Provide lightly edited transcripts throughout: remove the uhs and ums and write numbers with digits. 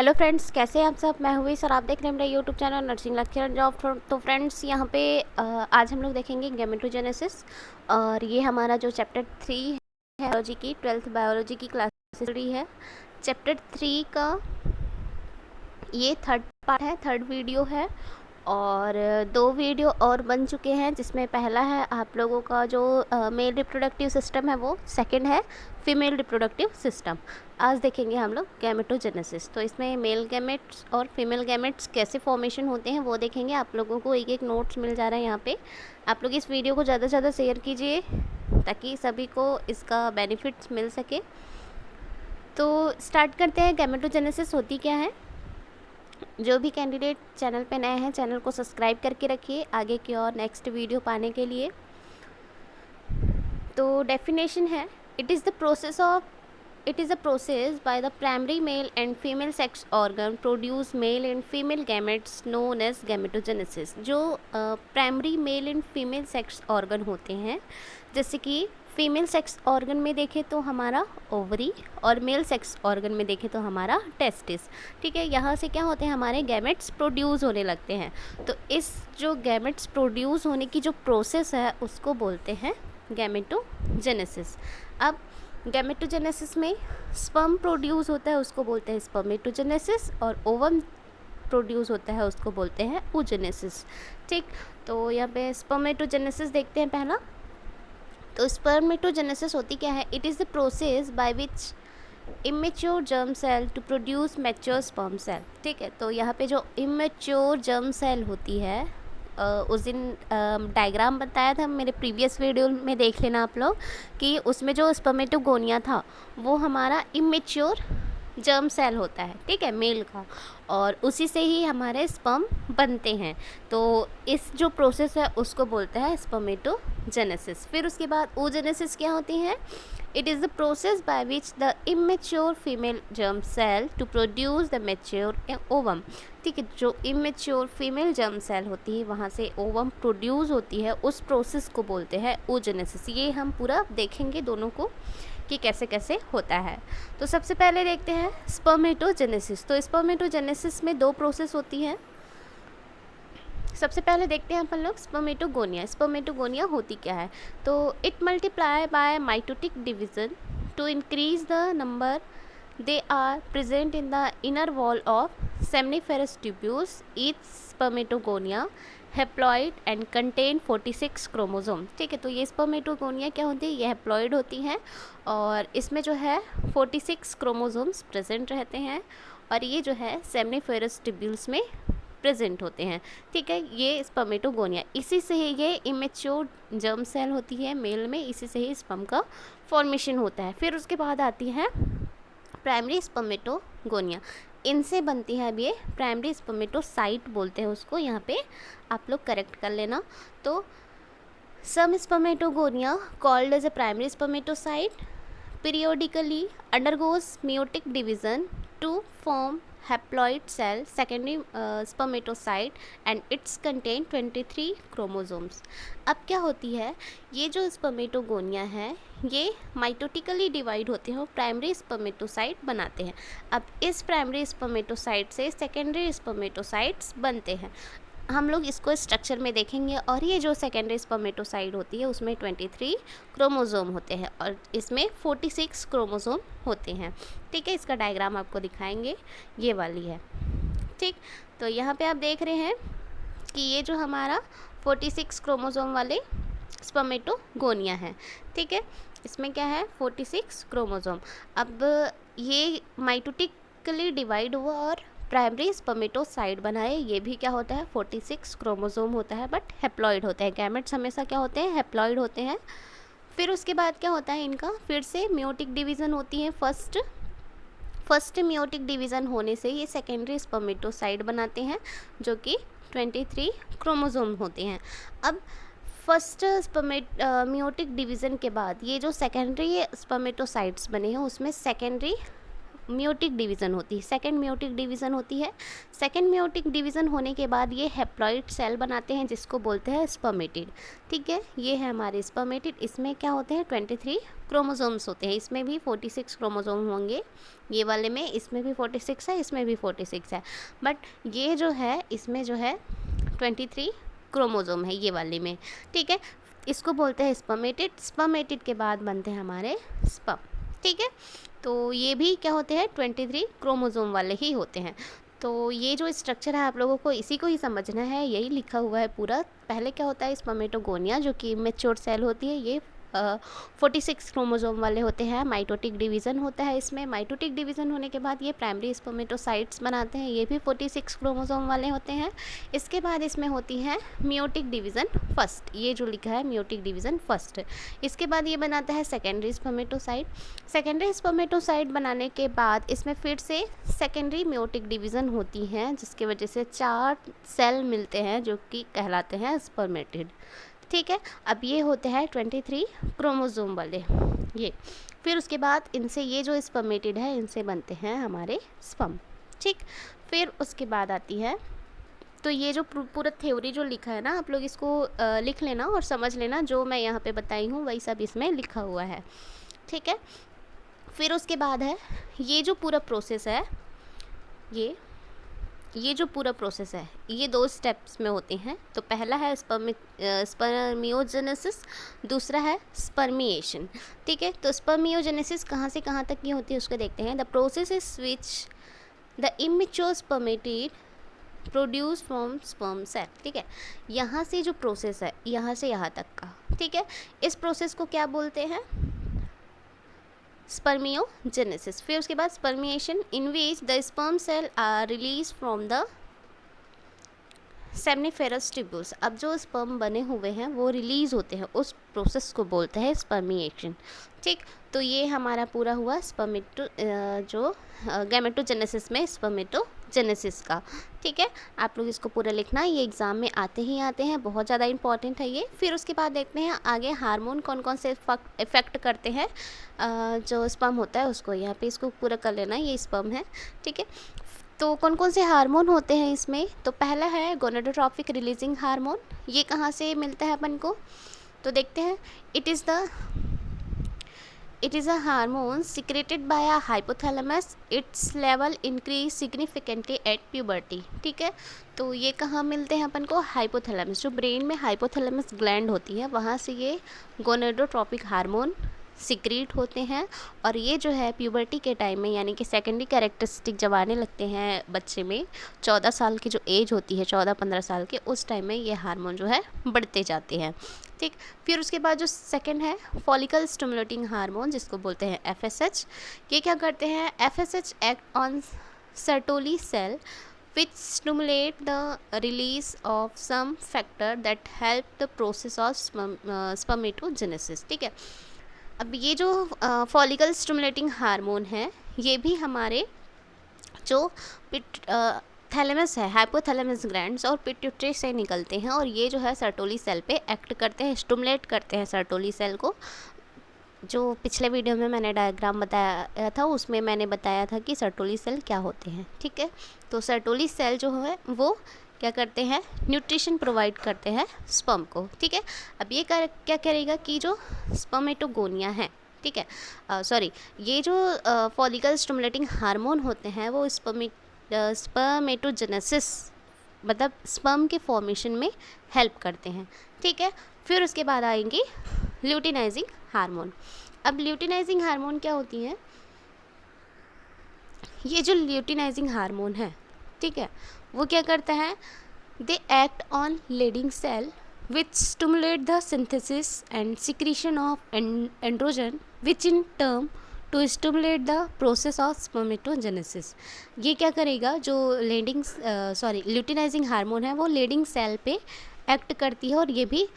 Hello friends, कैसे हैं आप सब। मैं हुई सर, आप देख रहे हैं मेरा YouTube channel nursing lecture job. तो फ्रेंड्स, यहाँ पे आज हम लोग देखेंगे गैमेटोजेनेसिस। और ये हमारा जो चैप्टर 3 है बायोलॉजी की, 12th बायोलॉजी की क्लास चल रही है। चैप्टर 3 का ये थर्ड पार्ट है, थर्ड वीडियो है। और दो वीडियो और बन चुके हैं, जिसमें पहला है आप लोगों का जो मेल रिप्रोडक्टिव सिस्टम है, वो सेकंड है फीमेल रिप्रोडक्टिव सिस्टम। आज देखेंगे हम लोग गैमेटोजेनेसिस। तो इसमें मेल गैमेट्स और फीमेल गैमेट्स कैसे फॉर्मेशन होते हैं वो देखेंगे। आप लोगों को एक एक नोट्स मिल जा रहा है यहाँ पे। आप लोग इस वीडियो को ज़्यादा से ज़्यादा शेयर कीजिए ताकि सभी को इसका बेनिफिट्स मिल सके। तो स्टार्ट करते हैं। गैमेटोजेनेसिस होती क्या है। जो भी कैंडिडेट चैनल पे नए हैं, चैनल को सब्सक्राइब करके रखिए आगे की और नेक्स्ट वीडियो पाने के लिए। तो डेफिनेशन है, it is a process by the primary male and female sex organ produce male and female gametes known as gametogenesis। जो primary male and female sex organ होते हैं, जैसे कि फीमेल सेक्स ऑर्गन में देखें तो हमारा ओवरी, और मेल सेक्स ऑर्गन में देखें तो हमारा टेस्टिस। ठीक है, यहाँ से क्या होते हैं, हमारे गैमेट्स प्रोड्यूस होने लगते हैं। तो इस जो गैमेट्स प्रोड्यूस होने की जो प्रोसेस है उसको बोलते हैं गैमेटोजेनेसिस। अब गैमेटोजेनेसिस में स्पर्म प्रोड्यूस होता है, उसको बोलते हैं स्पर्मेटोजेनेसिस, और ओवम प्रोड्यूस होता है उसको बोलते हैं oogenesis। ठीक, तो यहाँ पे स्पर्मेटोजेनेसिस देखते हैं पहला। तो स्पर्मेटोजेनेसिस होती क्या है, it is the process by which immature germ cell to produce mature sperm cell. ठीक है, तो यहाँ पे जो इमेच्योर जर्म सेल होती है, उस दिन डायग्राम बताया था मेरे प्रीवियस वीडियो में, देख लेना आप लोग, कि उसमें जो स्पर्मेटोगोनिया था वो हमारा इमेच्योर जर्म सेल होता है, ठीक है, मेल का, और उसी से ही हमारे स्पर्म बनते हैं। तो इस जो प्रोसेस है उसको बोलते हैं स्पर्मेटोजेनेसिस। फिर उसके बाद oogenesis क्या होती है, it is the process by which the immature female germ cell to produce the mature ovum. ठीक है, जो इमेच्योर फीमेल जर्म सेल होती है वहाँ से ओवम प्रोड्यूस होती है, उस प्रोसेस को बोलते हैं oogenesis। ये हम पूरा देखेंगे दोनों को कि कैसे कैसे होता है। तो सबसे पहले देखते हैं स्पर्मेटोजेनेसिस। तो स्पर्मेटोजेनेसिस में दो प्रोसेस होती हैं। सबसे पहले देखते हैं अपन लोग स्पर्मेटोगोनिया। स्पर्मेटोगोनिया होती क्या है, तो it multiply by mitotic division to increase the number. They are present in the inner wall of seminiferous tubules. Each spermatogonia haploid and contain 46 chromosome. ठीक है, तो ये स्पर्मेटोगोनिया क्या होती है, ये हेप्लॉइड होती हैं, और इसमें जो है 46 क्रोमोसोम्स प्रेजेंट रहते हैं, और ये जो है सेमनीफेरस ट्यूब्यूल्स में प्रेजेंट होते हैं। ठीक है, ये स्पर्मेटोगोनिया, इसी से ही ये इमेच्योर जर्म सेल होती है मेल में, इसी से ही स्पर्म का फॉर्मेशन होता है। फिर उसके बाद आती है प्राइमरी स्पर्मेटोगोनिया। इनसे बनती है अब ये प्राइमरी स्पर्मेटोसाइट बोलते हैं उसको, यहाँ पे आप लोग करेक्ट कर लेना। तो some spermatogonia called as a primary spermatocyte periodically undergoes meiotic division to form haploid cell, secondary spermatocyte, and its contain 23 chromosomes। अब क्या होती है, ये जो स्पर्मेटोगोनिया है ये माइटोटिकली डिवाइड होते हैं और प्राइमरी स्पर्मेटोसाइट बनाते हैं। अब इस प्राइमरी स्पर्मेटोसाइट से सेकेंडरी स्पर्मेटोसाइट्स बनते हैं। हम लोग इसको स्ट्रक्चर में देखेंगे। और ये जो सेकेंडरी स्पर्मेटोसाइट होती है उसमें 23 क्रोमोसोम होते हैं, और इसमें 46 क्रोमोसोम होते हैं। ठीक है, इसका डायग्राम आपको दिखाएंगे, ये वाली है। ठीक, तो यहाँ पे आप देख रहे हैं कि ये जो हमारा 46 क्रोमोसोम वाले स्पर्मेटोगोनिया है। ठीक है, इसमें क्या है, 46 क्रोमोसोम। अब ये माइटोटिकली डिवाइड हुआ और प्राइमरी स्पर्मेटोसाइट बनाए। ये भी क्या होता है, 46 क्रोमोसोम होता है, बट हेप्लॉइड होता है। गैमेट्स हमेशा क्या होते हैं, हेप्लॉइड होते हैं। फिर उसके बाद क्या होता है, इनका फिर से मियोटिक डिवीज़न होती है। फर्स्ट मियोटिक डिवीज़न होने से ये सेकेंडरी स्पर्मेटोसाइट बनाते हैं, जो कि 23 क्रोमोसोम होते हैं। अब फर्स्ट मियोटिक डिवीज़न के बाद ये जो सेकेंडरी स्पर्मेटोसाइट्स बने हैं उसमें सेकेंडरी म्योटिक डिवीज़न होती है, सेकंड म्योटिक डिवीज़न होती है। सेकंड म्योटिक डिवीज़न होने के बाद ये हैप्लॉइड सेल बनाते हैं जिसको बोलते हैं स्पर्मेटिड। ठीक है, ये है हमारे स्पर्मेटिड। इसमें क्या होते हैं 23 क्रोमोसोम्स होते हैं। इसमें भी 46 क्रोमोसोम होंगे, ये वाले में, इसमें भी 46 है, इसमें भी 46 है, बट ये जो है इसमें जो है 23 क्रोमोसोम है ये वाले में। ठीक है, इसको बोलते हैं स्पर्मेटिड। स्पर्मेटिड के बाद बनते हैं हमारे स्पर्म। ठीक है, तो ये भी क्या होते हैं 23 क्रोमोसोम वाले ही होते हैं। तो ये जो स्ट्रक्चर है आप लोगों को इसी को ही समझना है, यही लिखा हुआ है पूरा। पहले क्या होता है स्पर्मेटोगोनिया जो कि मैच्योर सेल होती है, ये 46 क्रोमोसोम वाले होते हैं। माइटोटिक डिवीज़न होता है इसमें। माइटोटिक डिवीज़न होने के बाद ये प्राइमरी स्पर्मेटोसाइट्स बनाते हैं, ये भी 46 क्रोमोसोम वाले होते हैं। इसके बाद इसमें होती है मियोटिक डिवीज़न फर्स्ट, ये जो लिखा है मियोटिक डिवीज़न फर्स्ट। इसके बाद ये बनाता है सेकेंडरी स्पर्मेटोसाइट। सेकेंडरी स्पर्मेटोसाइट बनाने के बाद इसमें फिर से सेकेंडरी मियोटिक डिवीज़न होती हैं, जिसकी वजह से 4 सेल मिलते हैं जो कि कहलाते हैं स्पर्मेटिड। ठीक है, अब ये होते हैं 23 क्रोमोसोम वाले ये। फिर उसके बाद इनसे ये जो स्पर्मेटिड है इनसे बनते हैं हमारे स्पर्म। ठीक, फिर उसके बाद आती है, तो ये जो पूरा थ्योरी जो लिखा है ना आप लोग इसको लिख लेना और समझ लेना, जो मैं यहाँ पे बताई हूँ वही सब इसमें लिखा हुआ है। ठीक है, फिर उसके बाद है ये जो पूरा प्रोसेस है, ये जो पूरा प्रोसेस है ये 2 स्टेप्स में होते हैं। तो पहला है स्पर्मियोजेनेसिस, दूसरा है स्पर्मिएशन। ठीक है, तो स्पर्मियोजेनेसिस कहाँ से कहाँ तक की होती है उसको देखते हैं। The process is which the immature spermatid produce from sperm cell. ठीक है, यहाँ से जो प्रोसेस है यहाँ से यहाँ तक का, ठीक है, इस प्रोसेस को क्या बोलते हैं स्पर्मियोजेनेसिस। फिर उसके बाद spermiation in which the sperm cell are release from the seminiferous tubules. अब जो स्पर्म बने हुए हैं वो रिलीज़ होते हैं, उस प्रोसेस को बोलते हैं स्पर्मिएशन। ठीक, तो ये हमारा पूरा हुआ स्पर्मेटो जो गैमेटोजेनेसिस में स्पर्मेटोजेनेसिस का। ठीक है, आप लोग इसको पूरा लिखना, ये एग्ज़ाम में आते ही आते हैं, बहुत ज़्यादा इंपॉर्टेंट है ये। फिर उसके बाद देखते हैं आगे हार्मोन कौन कौन से इफ़ेक्ट करते हैं जो स्पर्म होता है उसको। यहाँ पे इसको पूरा कर लेना, ये स्पर्म है। ठीक है, तो कौन कौन से हार्मोन होते हैं इसमें, तो पहला है गोनाडोट्रोपिक रिलीजिंग हार्मोन। ये कहाँ से मिलता है अपन को, तो देखते हैं। It is a hormone secreted by a hypothalamus, it's level increase significantly at puberty. ठीक है, तो ये कहाँ मिलते हैं अपन को, हाइपोथैलेमस, जो ब्रेन में हाइपोथैलेमस ग्लैंड होती है वहाँ से ये गोनाडोट्रोपिक हार्मोन सिक्रीट होते हैं। और ये जो है प्यूबर्टी के टाइम में, यानी कि सेकेंडरी कैरेक्टरिस्टिक जब आने लगते हैं बच्चे में, 14 साल की जो एज होती है, 14-15 साल के, उस टाइम में ये हार्मोन जो है बढ़ते जाते हैं। ठीक, फिर उसके बाद जो सेकंड है फॉलिकल स्टिमुलेटिंग हार्मोन, जिसको बोलते हैं एफएसएच। ये क्या करते हैं, FSH act on Sertoli cell which stimulate the release of some factor that help the process of spermatogenesis। ठीक है, अब ये जो फॉलिकल स्टिमुलेटिंग हार्मोन है ये भी हमारे जो थैलेमस है, हाइपोथैलेमस ग्लैंड्स और पिट्यूटरी से निकलते हैं, और ये जो है सर्टोली सेल पे एक्ट करते हैं, स्टिमुलेट करते हैं सर्टोली सेल को। जो पिछले वीडियो में मैंने डायग्राम बताया था उसमें मैंने बताया था कि सर्टोली सेल क्या होते हैं। ठीक है, तो सर्टोली सेल जो है वो क्या करते हैं, न्यूट्रिशन प्रोवाइड करते हैं स्पर्म को। ठीक है, अब ये क्या करेगा कि जो स्पर्मेटोगोनिया है, ठीक है, सॉरी, ये जो फॉलिकल स्टिमुलेटिंग हार्मोन होते हैं वो स्पर्मेटोजेनेसिस मतलब स्पर्म के फॉर्मेशन में हेल्प करते हैं। ठीक है, फिर उसके बाद आएंगी ल्यूटिनाइजिंग हार्मोन। अब ल्यूटिनाइजिंग हार्मोन क्या होती है, ये जो ल्यूटिनाइजिंग हार्मोन है, ठीक है, वो क्या करता है, they act on Leydig cell which stimulate the synthesis and secretion of androgen which in term to stimulate the process of spermatogenesis. ये क्या करेगा, जो ल्यूटिनाइजिंग हार्मोन है वो लेडिंग सेल पे एक्ट करती है, और ये भी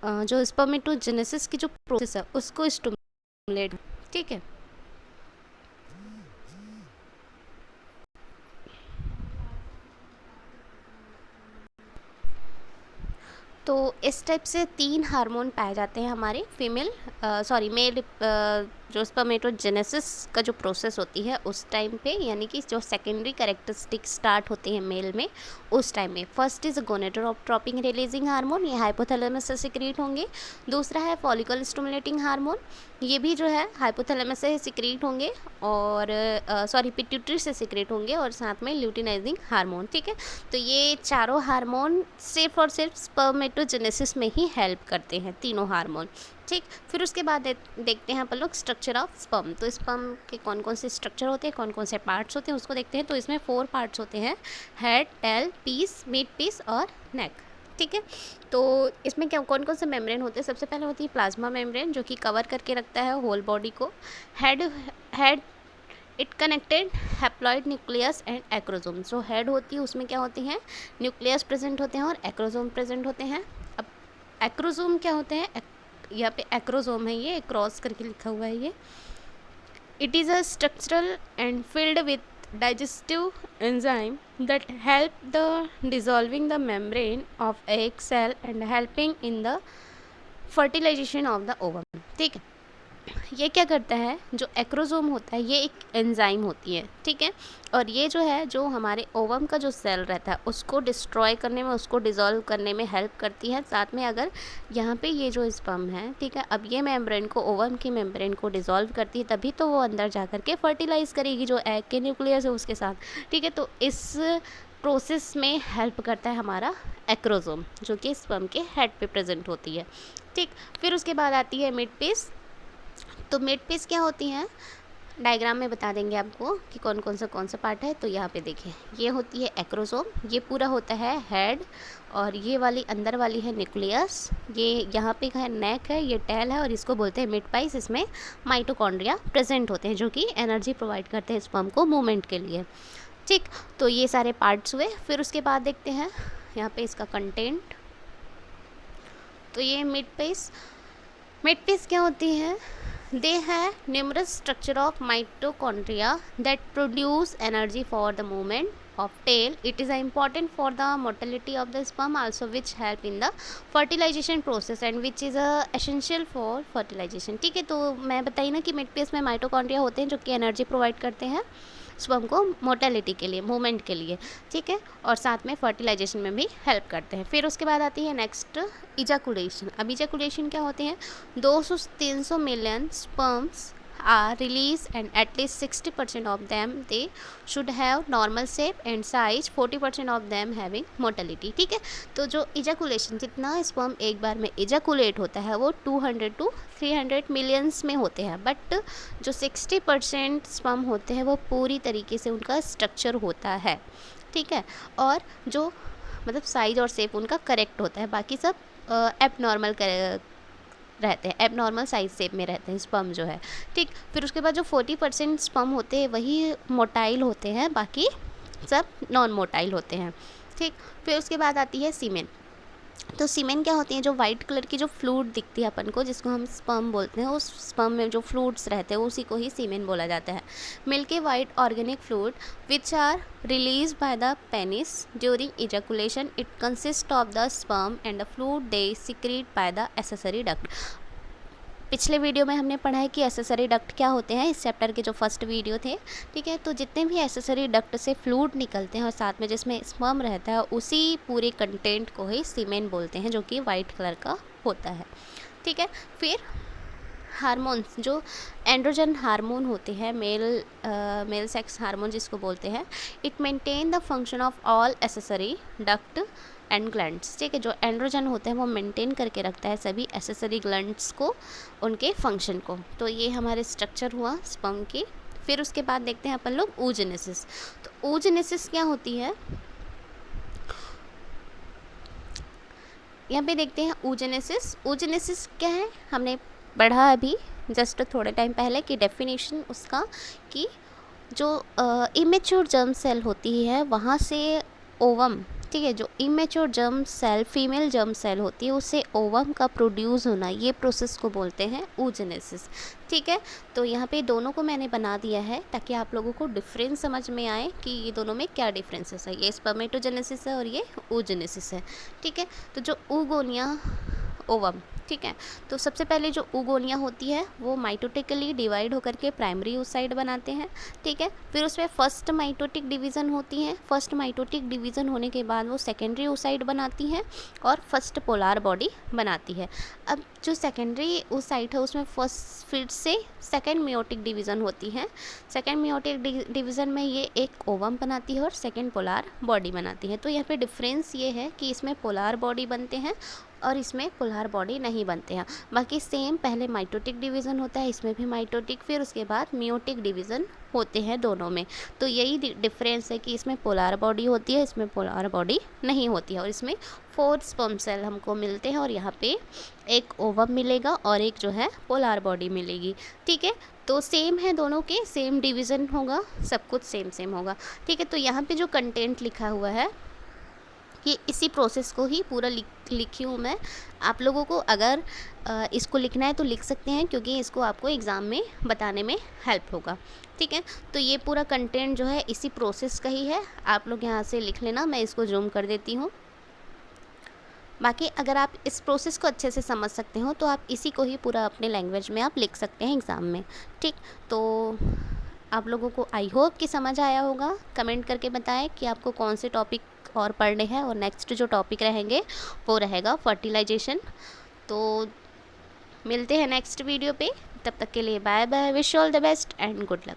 जो स्पर्मेटोजेनेसिस की जो प्रोसेस है उसको स्टिमुलेट। ठीक है, तो इस टाइप से 3 हार्मोन पाए जाते हैं हमारे मेल जो स्पर्मेटोजेनेसिस का जो प्रोसेस होती है उस टाइम पे, यानी कि जो सेकेंडरी कैरेक्टरिस्टिक स्टार्ट होते हैं मेल में उस टाइम में। First is gonadotropin releasing hormone, ये हाइपोथैलेमस से सिक्रीट होंगे। दूसरा है फॉलिकल स्टिमुलेटिंग हार्मोन, ये भी जो है हाइपोथैलेमस से सिक्रीट होंगे और पिट्यूटरी से सिक्रीट होंगे, और साथ में ल्यूटिनाइजिंग हार्मोन। ठीक है, तो ये चारों हार्मोन सिर्फ और सिर्फ स्पर्मेटोजेनेसिस में ही हेल्प करते हैं, तीनों हार्मोन। ठीक, फिर उसके बाद देखते हैं अपन लोग स्ट्रक्चर ऑफ स्पर्म। तो स्पर्म के कौन कौन से स्ट्रक्चर होते हैं, कौन कौन से पार्ट्स होते हैं उसको देखते हैं। तो इसमें 4 पार्ट्स होते हैं, head, tail, piece, mid piece और नेक। ठीक है, तो इसमें क्या कौन कौन से मेम्ब्रेन होते हैं। सबसे पहले होती है प्लाज्मा मेम्ब्रेन, जो कि कवर करके रखता है होल बॉडी को। Head it connected haploid nucleus and acrosome. जो हेड होती है उसमें क्या होती हैं, न्यूक्लियस प्रेजेंट होते हैं और एक्रोसोम प्रेजेंट होते हैं। अब एक्रोसोम क्या होते हैं, यहाँ पे एक्रोसोम है, ये क्रॉस करके लिखा हुआ है ये। It is a structural and filled with digestive enzyme that help the dissolving the membrane of egg cell and helping in the fertilization of the ovum. ठीक है, ये क्या करता है, जो एक्रोसोम होता है ये एक एंजाइम होती है। ठीक है, और ये जो है जो हमारे ओवम का जो सेल रहता है उसको डिस्ट्रॉय करने में, उसको डिज़ोल्व करने में हेल्प करती है। साथ में अगर यहाँ पे ये जो स्पर्म है, ठीक है, अब ये मेम्ब्रेन को, ओवम की मेम्ब्रेन को डिज़ोल्व करती है, तभी तो वो अंदर जा कर के फर्टिलाइज़ करेगी जो एग के न्यूक्लियस है उसके साथ। ठीक है, तो इस प्रोसेस में हेल्प करता है हमारा एक्रोसोम, जो कि स्पर्म के हेड पे प्रेजेंट होती है। ठीक, फिर उसके बाद आती है मिड पीस। तो मिड पीस क्या होती हैं, डायग्राम में बता देंगे आपको कि कौन सा पार्ट है। तो यहाँ पे देखिए, ये होती है एक्रोसोम, ये पूरा होता है हेड, और ये वाली अंदर वाली है न्यूक्लियस, ये यहाँ पे है नेक है, ये टेल है, और इसको बोलते हैं मिड पाइस। इसमें माइटोकॉन्ड्रिया प्रेजेंट होते हैं जो कि एनर्जी प्रोवाइड करते हैं स्पर्म को मूवमेंट के लिए। ठीक, तो ये सारे पार्ट्स हुए। फिर उसके बाद देखते हैं यहाँ पे इसका कंटेंट। तो ये मिड पीस क्या होती है, they have numerous structure of mitochondria that produce energy for the movement of tail. It is important for the motility of the sperm also, which help in the fertilization process and which is essential for fertilization. ठीक है, तो मैं बताई ना कि मिडपीस में mitochondria होते हैं जो कि एनर्जी प्रोवाइड करते हैं स्पर्म को मोटेलिटी के लिए, मूवमेंट के लिए। ठीक है, और साथ में फर्टिलाइजेशन में भी हेल्प करते हैं। फिर उसके बाद आती है नेक्स्ट इजाकुलेशन। अब इजाकुलेशन क्या होते हैं, 200 से 300 million sperms are released and at least 60% of them they should have normal shape and size, 40% of them having motility। ठीक है, तो जो इजाकुलेशन, जितना स्पर्म एक बार में इजाकुलेट होता है वो 200 to 300 मिलियंस में होते हैं, बट जो 60% स्पर्म होते हैं वो पूरी तरीके से उनका स्ट्रक्चर होता है। ठीक है, और जो मतलब साइज और शेप उनका करेक्ट होता है, बाकी सब एबनॉर्मल रहते हैं, एबनॉर्मल साइज शेप में रहते हैं स्पर्म जो है। ठीक, फिर उसके बाद जो 40% स्पर्म होते हैं वही मोटाइल होते हैं, बाकी सब नॉन मोटाइल होते हैं। ठीक, फिर उसके बाद आती है सीमेन। तो सीमेन क्या होती है, जो वाइट कलर की जो फ्लूइड दिखती है अपन को, जिसको हम स्पर्म बोलते हैं, उस स्पर्म में जो फ्लूइड्स रहते हैं उसी को ही सीमेन बोला जाता है। Milky white organic fluid which are release by the penis during ejaculation. It consist of the sperm and the fluid they secrete by the accessory duct. पिछले वीडियो में हमने पढ़ा है कि एक्सेसरी डक्ट क्या होते हैं, इस चैप्टर के जो फर्स्ट वीडियो थे। ठीक है, तो जितने भी एक्सेसरी डक्ट से फ्लूइड निकलते हैं और साथ में जिसमें स्पर्म रहता है, उसी पूरे कंटेंट को ही सीमेन बोलते हैं, जो कि वाइट कलर का होता है। ठीक है, फिर हार्मोन्स, जो एंड्रोजन हार्मोन होते हैं, मेल सेक्स हार्मोन जिसको बोलते हैं, it maintain the function of all accessory duct and glands. ठीक है, जो एंड्रोजन होते हैं वो मेंटेन करके रखता है सभी एक्सेसरी ग्लैंड्स को, उनके फंक्शन को। तो ये हमारे स्ट्रक्चर हुआ स्पर्म की। फिर उसके बाद देखते हैं अपन लोग oogenesis। तो oogenesis क्या होती है, यहाँ पे देखते हैं oogenesis क्या है, हमने पढ़ा अभी जस्ट थोड़े टाइम पहले की डेफिनेशन उसका, कि जो इमेच्योर जर्म सेल होती है वहाँ से ओवम, ठीक है, जो immature germ cell, female germ cell होती है, उससे ओवम का प्रोड्यूस होना, ये प्रोसेस को बोलते हैं oogenesis। ठीक है, तो यहाँ पे दोनों को मैंने बना दिया है ताकि आप लोगों को डिफरेंस समझ में आए कि ये दोनों में क्या डिफरेंसेस है। ये स्पर्मेटोजेनेसिस है और ये oogenesis है। ठीक है, तो जो oogonia ओवम, ठीक है। तो सबसे पहले जो उगोनियाँ होती है वो माइटोटिकली डिवाइड होकर के प्राइमरी oocyte बनाते हैं, ठीक है। फिर उसमें फर्स्ट माइटोटिक डिवीज़न होती है, फर्स्ट माइटोटिक डिवीज़न होने के बाद वो सेकेंडरी oocyte बनाती हैं और फर्स्ट पोलर बॉडी बनाती है। अब जो सेकेंडरी oocyte है उसमें फर्स्ट फिर से सेकेंड मियोटिक डिवीज़न होती है। सेकेंड मियोटिक डिवीज़न में ये एक ओवम बनाती है और सेकेंड पोलर बॉडी बनाती है। तो यहाँ पे डिफरेंस ये है कि इसमें पोलर बॉडी बनते हैं और इसमें पोलर बॉडी नहीं बनते हैं। बाकी सेम पहले माइटोटिक डिवीज़न होता है, इसमें भी माइटोटिक, फिर उसके बाद मियोटिक डिवीज़न होते हैं दोनों में। तो यही डिफरेंस है कि इसमें पोलर बॉडी होती है, इसमें पोलर बॉडी नहीं होती है। और इसमें 4 स्पर्म सेल हमको मिलते हैं और यहाँ पे एक ओवम मिलेगा और एक जो है पोलर बॉडी मिलेगी, ठीक है। तो सेम है दोनों के, सेम डिवीज़न होगा, सब कुछ सेम सेम होगा, ठीक है। तो यहाँ पे जो कंटेंट लिखा हुआ है कि इसी प्रोसेस को ही पूरा लिखी हूँ मैं। आप लोगों को अगर इसको लिखना है तो लिख सकते हैं, क्योंकि इसको आपको एग्ज़ाम में बताने में हेल्प होगा, ठीक है। तो ये पूरा कंटेंट जो है इसी प्रोसेस का ही है, आप लोग यहाँ से लिख लेना। मैं इसको जूम कर देती हूँ। बाकी अगर आप इस प्रोसेस को अच्छे से समझ सकते हो तो आप इसी को ही पूरा अपने लैंग्वेज में आप लिख सकते हैं एग्ज़ाम में, ठीक। तो आप लोगों को आई होप कि समझ आया होगा। कमेंट करके बताएं कि आपको कौन से टॉपिक और पढ़ने हैं, और नेक्स्ट जो टॉपिक रहेंगे वो रहेगा फर्टिलाइजेशन। तो मिलते हैं नेक्स्ट वीडियो पे, तब तक के लिए bye bye, wish all the best and good luck.